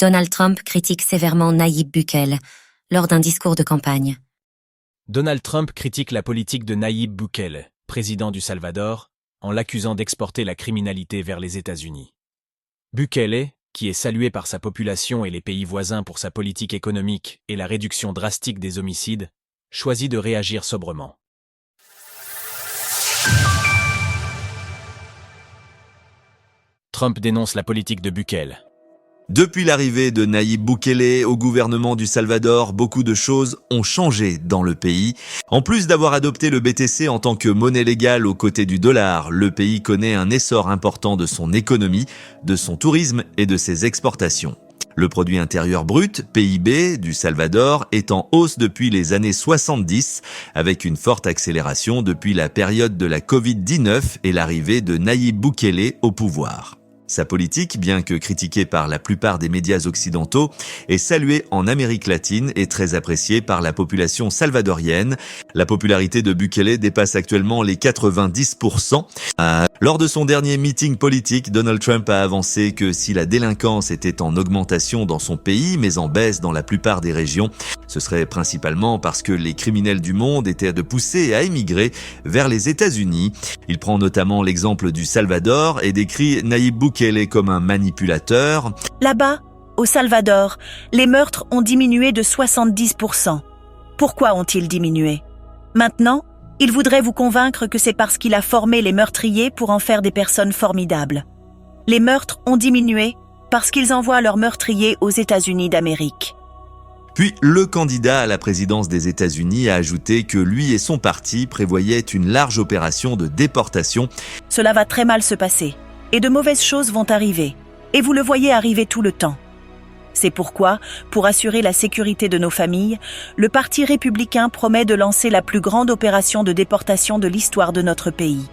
Donald Trump critique sévèrement Nayib Bukele lors d'un discours de campagne. Donald Trump critique la politique de Nayib Bukele, président du Salvador, en l'accusant d'exporter la criminalité vers les États-Unis. Bukele, qui est salué par sa population et les pays voisins pour sa politique économique et la réduction drastique des homicides, choisit de réagir sobrement. Trump dénonce la politique de Bukele. Depuis l'arrivée de Nayib Bukele au gouvernement du Salvador, beaucoup de choses ont changé dans le pays. En plus d'avoir adopté le BTC en tant que monnaie légale aux côtés du dollar, le pays connaît un essor important de son économie, de son tourisme et de ses exportations. Le produit intérieur brut, PIB, du Salvador est en hausse depuis les années 70, avec une forte accélération depuis la période de la Covid-19 et l'arrivée de Nayib Bukele au pouvoir. Sa politique, bien que critiquée par la plupart des médias occidentaux, est saluée en Amérique latine et très appréciée par la population salvadorienne. La popularité de Bukele dépasse actuellement les 90%. Lors de son dernier meeting politique, Donald Trump a avancé que si la délinquance était en augmentation dans son pays, mais en baisse dans la plupart des régions, ce serait principalement parce que les criminels du monde étaient de pousser à émigrer vers les États-Unis. Il prend notamment l'exemple du Salvador et décrit Nayib Bukele comme un manipulateur. Là-bas, au Salvador, les meurtres ont diminué de 70%. Pourquoi ont-ils diminué? Maintenant, il voudrait vous convaincre que c'est parce qu'il a formé les meurtriers pour en faire des personnes formidables. Les meurtres ont diminué parce qu'ils envoient leurs meurtriers aux États-Unis d'Amérique. Puis, le candidat à la présidence des États-Unis a ajouté que lui et son parti prévoyaient une large opération de déportation. Cela va très mal se passer, et de mauvaises choses vont arriver, et vous le voyez arriver tout le temps. C'est pourquoi, pour assurer la sécurité de nos familles, le Parti républicain promet de lancer la plus grande opération de déportation de l'histoire de notre pays.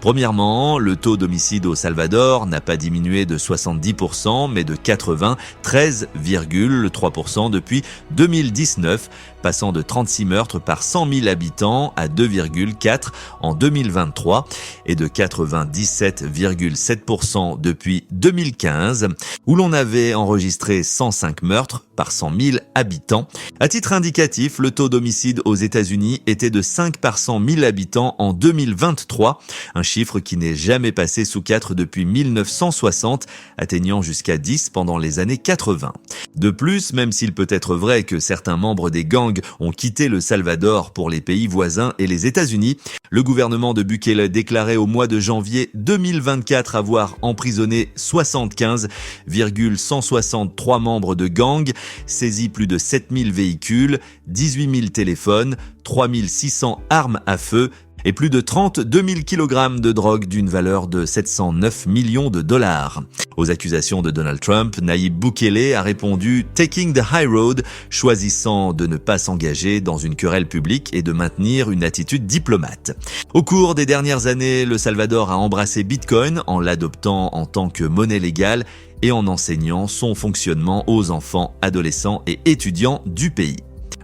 Premièrement, le taux d'homicide au Salvador n'a pas diminué de 70%, mais de 93,3% depuis 2019, passant de 36 meurtres par 100 000 habitants à 2,4 en 2023 et de 97,7% depuis 2015, où l'on avait enregistré 105 meurtres par 100 000 habitants. À titre indicatif, le taux d'homicide aux États-Unis était de 5 par 100 000 habitants en 2023, un chiffre qui n'est jamais passé sous 4 depuis 1960, atteignant jusqu'à 10 pendant les années 80. De plus, même s'il peut être vrai que certains membres des gangs ont quitté le Salvador pour les pays voisins et les États-Unis, le gouvernement de Bukele déclarait au mois de janvier 2024 avoir emprisonné 75,163 membres de gangs, saisi plus de 7000 véhicules, 18 000 téléphones, 3600 armes à feu et plus de 32 000 kg de drogue d'une valeur de 709 millions de dollars. Aux accusations de Donald Trump, Nayib Bukele a répondu « Taking the high road », choisissant de ne pas s'engager dans une querelle publique et de maintenir une attitude diplomate. Au cours des dernières années, le Salvador a embrassé Bitcoin en l'adoptant en tant que monnaie légale et en enseignant son fonctionnement aux enfants, adolescents et étudiants du pays.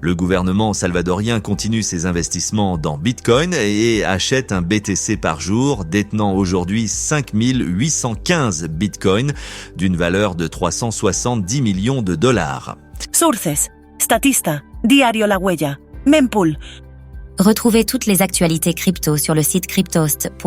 Le gouvernement salvadorien continue ses investissements dans Bitcoin et achète un BTC par jour, détenant aujourd'hui 5 815 Bitcoins d'une valeur de 370 millions de dollars. Sources, Statista, Diario La Huella, Mempool. Retrouvez toutes les actualités crypto sur le site cryptost.fr.